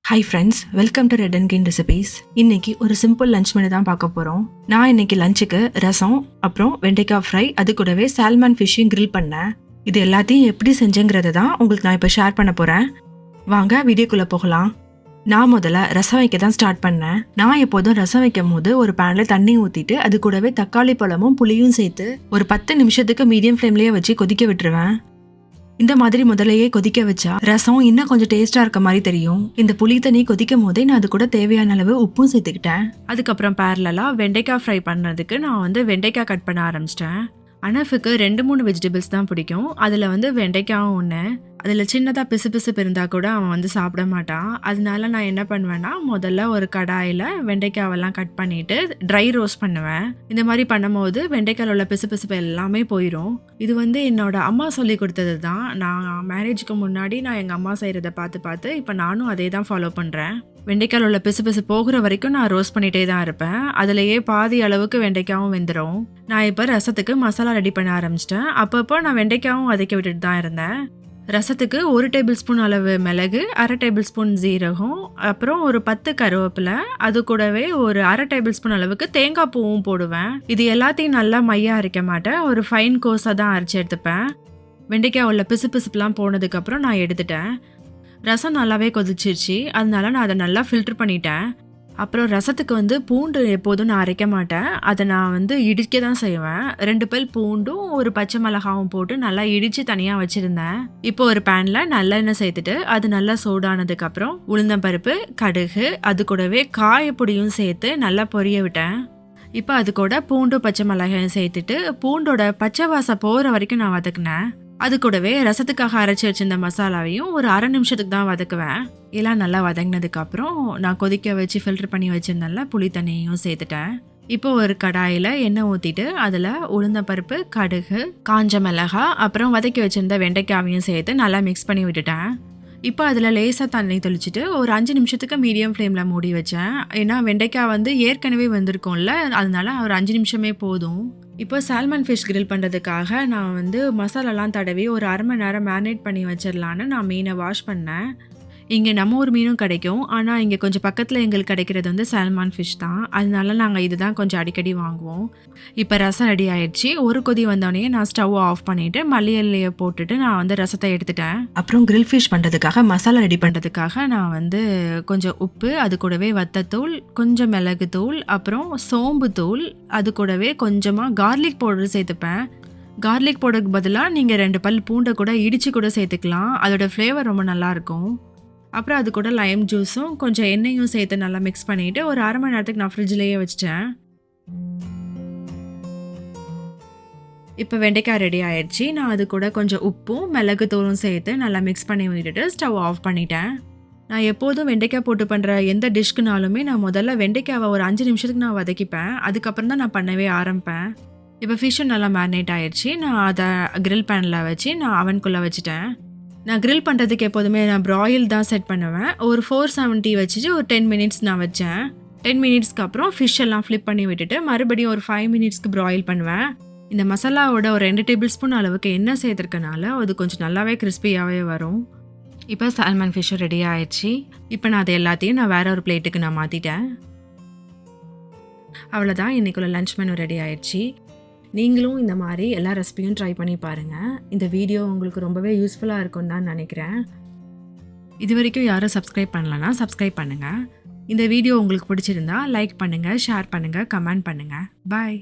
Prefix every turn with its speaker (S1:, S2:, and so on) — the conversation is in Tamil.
S1: Hi friends, welcome to red and green recipes. இன்னைக்கு ஒரு சிம்பிள் லஞ்ச் மெனு தான் பார்க்க போகிறோம். நான் இன்னைக்கு லஞ்சுக்கு ரசம், அப்புறம் வெண்டைக்காய் ஃப்ரை, அது கூடவே சால்மன் ஃபிஷ்ஷையும் கிரில் பண்ணேன். இது எல்லாத்தையும் எப்படி செஞ்சேங்கிறத தான் உங்களுக்கு நான் இப்போ ஷேர் பண்ண போகிறேன். வாங்க வீடியோக்குள்ளே போகலாம். நான் முதல்ல ரசம் வைக்க தான் ஸ்டார்ட் பண்ணேன். நான் எப்போதும் ரசம் வைக்கும் போது ஒரு பேனில் தண்ணி ஊற்றிட்டு அது கூடவே தக்காளி பழமும் புளியும் சேர்த்து ஒரு 10 நிமிஷத்துக்கு மீடியம் ஃப்ளேம்லேயே வச்சு கொதிக்க விட்டுருவேன். இந்த மாதிரி முதலையே கொதிக்க வச்சா ரசம் இன்னும் கொஞ்சம் டேஸ்டா இருக்க மாதிரி தெரியும். இந்த புளி தண்ணி கொதிக்கும் போதே நான் அது கூட தேவையான அளவு உப்பும் சேர்த்துக்கிட்டேன். அதுக்கப்புறம் பேரலா வெண்டைக்காய் ஃப்ரை பண்ணதுக்கு நான் வெண்டைக்காய் கட் பண்ண ஆரம்பிச்சிட்டேன். அனஃபுக்கு 2-3 வெஜிடபிள்ஸ் தான் பிடிக்கும். அதில் வெண்டைக்காயும் ஒன்று. அதில் சின்னதாக பிசுபிசுப்பு இருந்தால் கூட அவன் சாப்பிட மாட்டான். அதனால நான் என்ன பண்ணுவேன்னா, முதல்ல ஒரு கடாயில் வெண்டைக்காவெல்லாம் கட் பண்ணிவிட்டு ட்ரை ரோஸ்ட் பண்ணுவேன். இந்த மாதிரி பண்ணும்போது வெண்டைக்காயில் உள்ள பிசுபிசுப்பு எல்லாமே போயிடும். இது என்னோட அம்மா சொல்லி கொடுத்தது தான். நான் மேரேஜுக்கு முன்னாடி நான் எங்கள் அம்மா செய்கிறத பார்த்து இப்போ நானும் அதே தான் ஃபாலோ பண்ணுறேன். வெண்டைக்காயில் உள்ள பிசுபிசு போகிற வரைக்கும் நான் ரோஸ்ட் பண்ணிகிட்டே தான் இருப்பேன். அதுலேயே பாதி அளவுக்கு வெண்டைக்காயும் வெந்துடும். நான் இப்போ ரசத்துக்கு மசாலா ரெடி பண்ண ஆரம்பிச்சிட்டேன். அப்பப்போ நான் வெண்டைக்காயும் வதக்கி விட்டுட்டு தான் இருந்தேன். ரசத்துக்கு 1 டேபிள் ஸ்பூன் அளவு மிளகு, 1/2 டேபிள் ஸ்பூன் ஜீரகம், அப்புறம் ஒரு 10 கருவேப்பிலை, அது கூடவே ஒரு 1/2 டேபிள் ஸ்பூன் அளவுக்கு தேங்காய் பூவும் போடுவேன். இது எல்லாத்தையும் நல்லா மையாக அரைக்க மாட்டேன், ஒரு ஃபைன் கோஸாக தான் அரைச்சி எடுத்துப்பேன். வெண்டைக்காய் உள்ள பிசுபிசுப்புலாம் போனதுக்கப்புறம் நான் எடுத்துட்டேன். ரசம் நல்லாவே கொதிச்சிருச்சு, அதனால நான் அதை நல்லா ஃபில்டர் பண்ணிட்டேன். அப்புறம் ரசத்துக்கு பூண்டு எப்போதும் நான் அரைக்க மாட்டேன், அதை நான் இடிக்க தான் செய்வேன். 2 பல் பூண்டும் ஒரு பச்சை மிளகாவும் போட்டு நல்லா இடித்து தனியாக வச்சுருந்தேன். இப்போ ஒரு பேனில் நல்லெண்ணெய் சேர்த்துட்டு அது நல்லா சூடானதுக்கப்புறம் உளுந்தம்பருப்பு, கடுகு, அது கூடவே காயப்பொடியும் சேர்த்து நல்லா பொரிய விட்டேன். இப்போ அது கூட பூண்டும் பச்சை மிளகாயும் சேர்த்துட்டு பூண்டோட பச்சை வாசம் போகிற வரைக்கும் நான் வதக்குனேன். அது கூடவே ரசத்துக்காக அரைச்சி வச்சிருந்த மசாலாவையும் ஒரு 1/2 நிமிஷத்துக்கு தான் வதக்குவேன். எல்லாம் நல்லா வதங்கினதுக்கப்புறம் நான் கொதிக்க வச்சு ஃபில்டர் பண்ணி வச்சிருந்தேன்ல புளி தண்ணியையும் சேர்த்துட்டேன். இப்போ ஒரு கடாயில் எண்ணெய் ஊற்றிட்டு அதில் உளுந்தம்பருப்பு, கடுகு, காஞ்ச மிளகாய், அப்புறம் வதக்கி வச்சிருந்த வெண்டைக்காவையும் சேர்த்து நல்லா மிக்ஸ் பண்ணி விட்டுட்டேன். இப்போ அதில் லேசாக தண்ணி தெளிச்சிட்டு ஒரு 5 நிமிஷத்துக்கு மீடியம் ஃப்ளேமில் மூடி வச்சேன். ஏன்னா வெண்டைக்காய் ஏற்கனவே வந்திருக்கும்ல, அதனால ஒரு 5 நிமிஷமே போதும். இப்போ சால்மன் ஃபிஷ் கிரில் பண்ணுறதுக்காக நான் மசாலாலாம் தடவி ஒரு 1/2 மணி நேரம் மேரினேட் பண்ணி வச்சிடலான்னு நான் மீனை வாஷ் பண்ணேன். இங்கே நம்ம ஊர் மீனும் கிடைக்கும், ஆனால் இங்கே கொஞ்சம் பக்கத்தில் எங்களுக்கு கிடைக்கிறது சால்மன் ஃபிஷ் தான். அதனால நாங்கள் இதுதான் கொஞ்சம் அடிக்கடி வாங்குவோம். இப்போ ரசம் ரெடி ஆயிடுச்சு. ஒரு கொதி வந்தோடனே நான் ஸ்டவ் ஆஃப் பண்ணிவிட்டு மல்லி இலையை போட்டுட்டு நான் ரசத்தை எடுத்துட்டேன். அப்புறம் கிரில் ஃபிஷ் பண்ணுறதுக்காக மசாலா ரெடி பண்ணுறதுக்காக நான் கொஞ்சம் உப்பு, அது கூடவே வத்தத்தூள், கொஞ்சம் மிளகு தூள், அப்புறம் சோம்பு தூள், அது கூடவே கொஞ்சமாக கார்லிக் பவுடர் சேர்த்துப்பேன். கார்லிக் பவுடருக்கு பதிலாக நீங்கள் 2 பல் பூண்டை கூட இடித்து கூட சேர்த்துக்கலாம். அதோட ஃப்ளேவர் ரொம்ப நல்லாயிருக்கும். அப்புறம் அது கூட லைம் ஜூஸும் கொஞ்சம் எண்ணெயும் சேர்த்து நல்லா மிக்ஸ் பண்ணிவிட்டு ஒரு 1/2 மணி நேரத்துக்கு நான் ஃப்ரிட்ஜ்லேயே வச்சிட்டேன். இப்போ வெண்டைக்காய் ரெடி ஆயிடுச்சு. நான் அது கூட கொஞ்சம் உப்பும் மிளகு தூளும் சேர்த்து நல்லா மிக்ஸ் பண்ணி விட்டுட்டு ஸ்டவ் ஆஃப் பண்ணிட்டேன். நான் எப்போதும் வெண்டைக்காய் போட்டு பண்ணுற எந்த டிஷ்க்குனாலுமே நான் முதல்ல வெண்டைக்காவை ஒரு 5 நிமிஷத்துக்கு நான் வதக்கிப்பேன். அதுக்கப்புறம் தான் நான் பண்ணவே ஆரம்பிப்பேன். இப்போ ஃபிஷ்ஷும் நல்லா மேரினேட் ஆயிடுச்சு. நான் அதை கிரில் பேனில் வச்சு நான் அவனுக்குள்ளே வச்சுட்டேன். நான் கிரில் பண்ணுறதுக்கு எப்போதுமே நான் ப்ராயில் தான் செட் பண்ணுவேன். ஒரு 470 வச்சுட்டு ஒரு 10 மினிட்ஸ் நான் வச்சேன். 10 மினிட்ஸ்க்கு அப்புறம் ஃபிஷ் எல்லாம் ஃப்ளிப் பண்ணி விட்டுட்டு மறுபடியும் ஒரு 5 மினிட்ஸ்க்கு ப்ராயில் பண்ணுவேன். இந்த மசாலாவோட ஒரு 2 டேபிள் ஸ்பூன் அளவுக்கு எண்ணெய் சேர்த்துருக்கனால அது கொஞ்சம் நல்லாவே கிறிஸ்பியாகவே வரும். இப்போ சால்மன் ஃபிஷ்ஷும் ரெடி ஆயிடுச்சு. இப்போ நான் அது எல்லாத்தையும் வேற ஒரு பிளேட்டுக்கு நான் மாற்றிட்டேன். அவ்வளோதான், இன்றைக்குள்ள லஞ்ச் மெனு ரெடி ஆயிடுச்சு. நீங்களும் இந்த மாதிரி எல்லா ரெசிபியும் ட்ரை பண்ணி பாருங்கள். இந்த வீடியோ உங்களுக்கு ரொம்பவே யூஸ்ஃபுல்லாக இருக்கும்னு தான் நினைக்கிறேன். இது வரைக்கும் யாரும் சப்ஸ்கிரைப் பண்ணலன்னா சப்ஸ்கிரைப் பண்ணுங்கள். இந்த வீடியோ உங்களுக்கு பிடிச்சிருந்தா லைக் பண்ணுங்கள், ஷேர் பண்ணுங்கள், கமெண்ட் பண்ணுங்கள். பாய்.